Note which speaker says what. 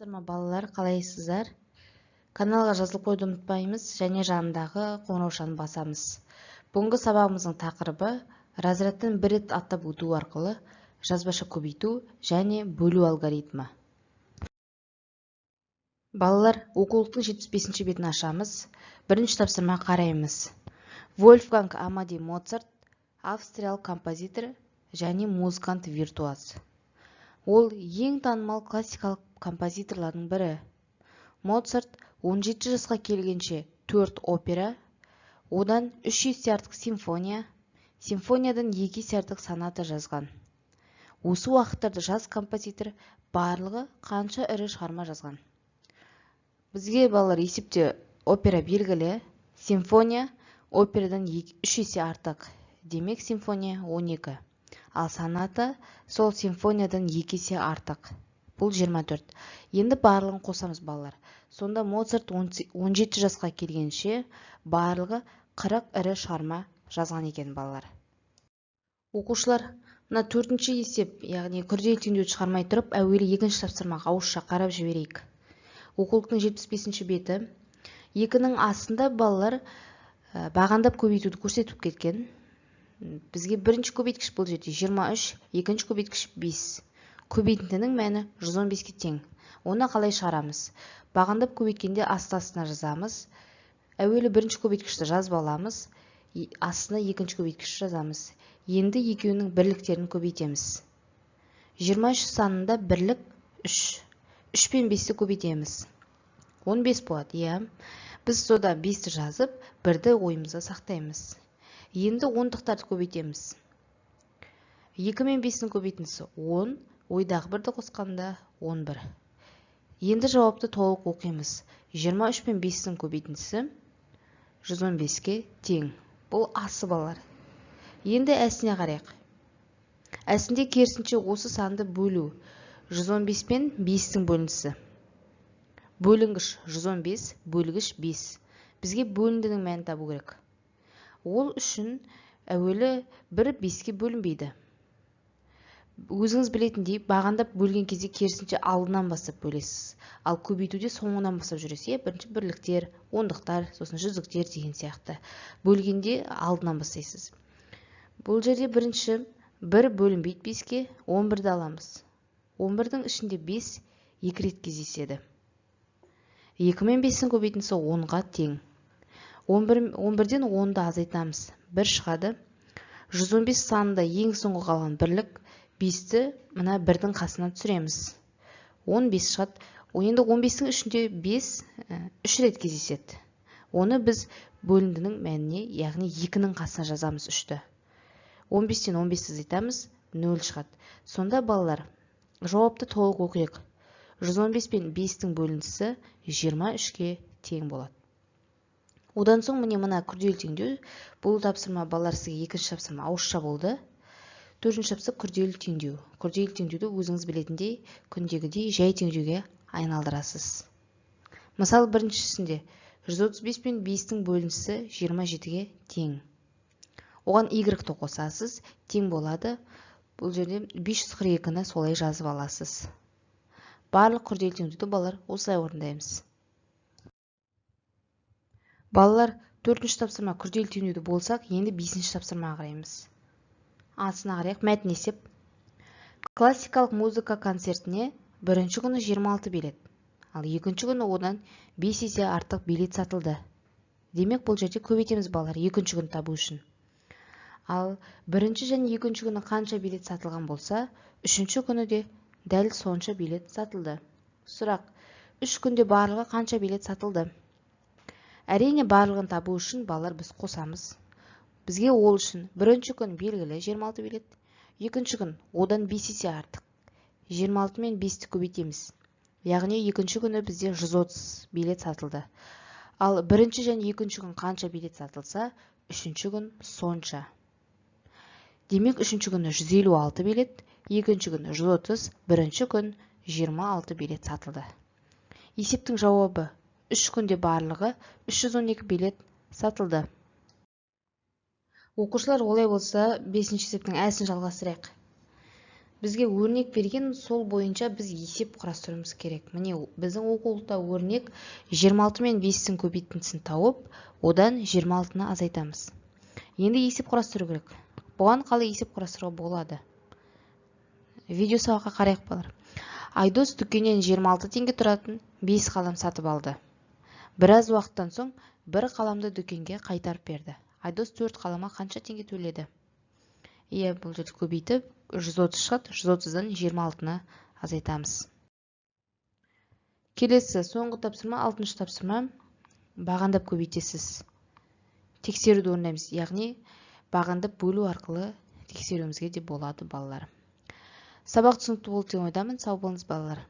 Speaker 1: Саламатсыздар балалар, қалайсыздар? Каналға жазылып қойды ұмытпаймыз және жанындағы қоңыраушаны басамыз. Бүгінгі сабағымыздың тақырыбы разрядтан бір рет аттап өту арқылы жазбаша көбейту және бөлу алгоритмі. Балалар, оқулықтың 75-ші бетін ашамыз. Бірінші тапсырма қараймыз. Вольфганг Амадей Моцарт австриялық композитор және музыкант виртуоз. Ол ең танымал классикалық композиторлардың бірі. Моцарт 17 жасқа келгенше 4 опера, одан 3 есе артық симфония, симфониядан 2 есе артық соната жазған. Осы уақыттарда жас композитор барлығы қанша ірі шығарма жазған? Бізге балалар есепте опера белгілі, симфония операдан 3 есе артық, демек симфония 12. Ал соната сол симфониядан 2 есе артық. Бұл 24. Енді барлығын қосамыз балалар. Сонда Моцарт 17 жасқа келгенше барлығы 40 ірі шығарма жазған екен балалар. Оқушылар, мына 4-ші есеп, яғни күрделі теңдеуді шығармай тұрып, әуелі 2-ші тапсырмаға ауызша қарап жіберейік. Оқулықтың 75-ші беті. 2-ның астында балалар бағандап көбейтуді көрсетіп кеткен. Бізге бірінші көбейткіш бұл жерде 23, екінші көбейткіш 5. Көбейтіндінің мәні 115-ке тең. Оны қалай шығарамыз? Бағандап көбейткенде астына жазамыз. Әуелі бірінші көбейткішті жазып аламыз, астына екінші көбейткішті жазамыз. Енді екеуінің бірліктерін көбейтеміз. 23 санында бірлік 3. 3 пен 5-ті көбейтеміз. 15 болады, Біз сода 5-ті жазып, 1-ді ойымызда сақтаймыз. Енді 10-дықтарды көбейтеміз. 2 мен 5-дің көбейтіндісі 10, ойдағы 1-ді қосқанда 11. Енді жауапты толық оқимыз. 23 пен 5-дің көбейтіндісі 115-ке тең. Бұл асы балалар. Енді әсіне қарайық. Әсінде керісінше осы санды бөлу. 115 пен 5-дің бөліндісі. Бөлінгіш 115, бөлгіш 5. Бізге бөліндінің мәнін табу керек. Ол үшін әуелі 1 5-ке бөлінбейді. Өзіңіз білетіндей, бағандап бөлген кезде керісінше алдынан бастап бөлесіз. Ал көбейтуде соңынан бастап жүресіз. Бірінші бірліктер, ондықтар, сосын жүздіктер деген сияқты. Бөлгенде алдынан бастайсыз. Бұл жерде бірінші 1 бөлінбейді 5-ке, 11-ді аламыз. 11-дің ішінде 5 2 рет кездеседі. 2 мен 5-дің көбейтіндісі 10-ға тең. 11-ден 10-ды азайтамыз. 1 шығады. 115 санында ең соңғы қалған бірлік 5-ті мына 1-дің қасына түсіреміз. 15 шығады. Енді 15-дің ішінде 5 3 рет кездеседі. Оны біз бөліндінің мәніне, яғни 2-ның қасына жазамыз 3-ті. 15-тен 15-ті азайтамыз, 0 шығады. Сонда балалар, жауапты толық оқиық. 115 пен 5-дің бөліндісі 23-ке тең болады. Одан соң мына күрделі теңдеу. Бұл тапсырма балалар сізге 2-ші тапсырма ауызша болды. 4-ші тапсырма күрделі теңдеу. Күрделі теңдеуді өзіңіз білетіндей, күндегідей жай теңдеуге айналдырасыз. Мысалы, біріншісінде 135 пен 5-дің бөліндісі 27-ге тең. Оған y-ті қосасыз, тең болады. Бұл жерде 542-ні солай жазып аласыз. Барлық күрделі теңдеуді балалар осылай орындаймыз. Балалар, 4-ші тапсырма күрделі теңдеуді болсақ, енді 5-ші тапсырмаға қараймыз. Атына қарайық, мәтін есеп. Классикалық музыка концертіне бірінші күні 26 билет, ал екінші күні одан 5 есе артық билет сатылды. Демек, бұл жерде көбейтеміз балалар, екінші күн табу үшін. Ал бірінші және екінші күні қанша билет сатылған болса, үшінші күні де дәл сонша билет сатылды. Сұрақ, 3 күнде барлығы қанша билет сатылды? Әрине, барлығын табу үшін балалар біз қосамыз. Бізге ол үшін бірінші күн белгілі 26 билет, екінші күн одан 5 есе артық. 26 мен 5-ті көбейтеміз. Яғни екінші күні бізде 130 билет сатылды. Ал бірінші және екінші күн қанша билет сатылса, үшінші күн сонша. Демек, үшінші күні 156 билет, екінші күн 130, бірінші күн 26 билет сатылды. Есептің жауабы 3 күнде барлығы 312 билет сатылды. Оқушылар, олай болса, 5-ші есептің әсін жалғастырайық. Бізге өрнек берген, сол бойынша біз есеп құрастыруымыз керек. Міне, біздің оқулықта өрнек 26 мен 5-тің көбейтіндісін тауып, одан 26-ны азайтамыз. Енді есеп құрастыру керек. Бұған қалай есеп құрастыруға болады? Видео сабаққа қарайық балалар. Айдос дүкеннен 26 теңге тұратын 5 қалам сатып алды. Біраз уақыттан соң бір қаламды дүкенге қайтарып берді. Айдос 4 қалама қанша теңге төледі? Бұл жерде көбейтіп 130 шығады. 130-дан 26-ны азайтамыз. Келесі соңғы тапсырма, 6-шы тапсырма. Бағандап көбейтесіз. Тексеруді орындаймыз. Яғни бағандап бөлу арқылы тексеруімізге де болады балалар. Сабақ түсінікті болды деп ойдамын. Сау болыңыз балалар.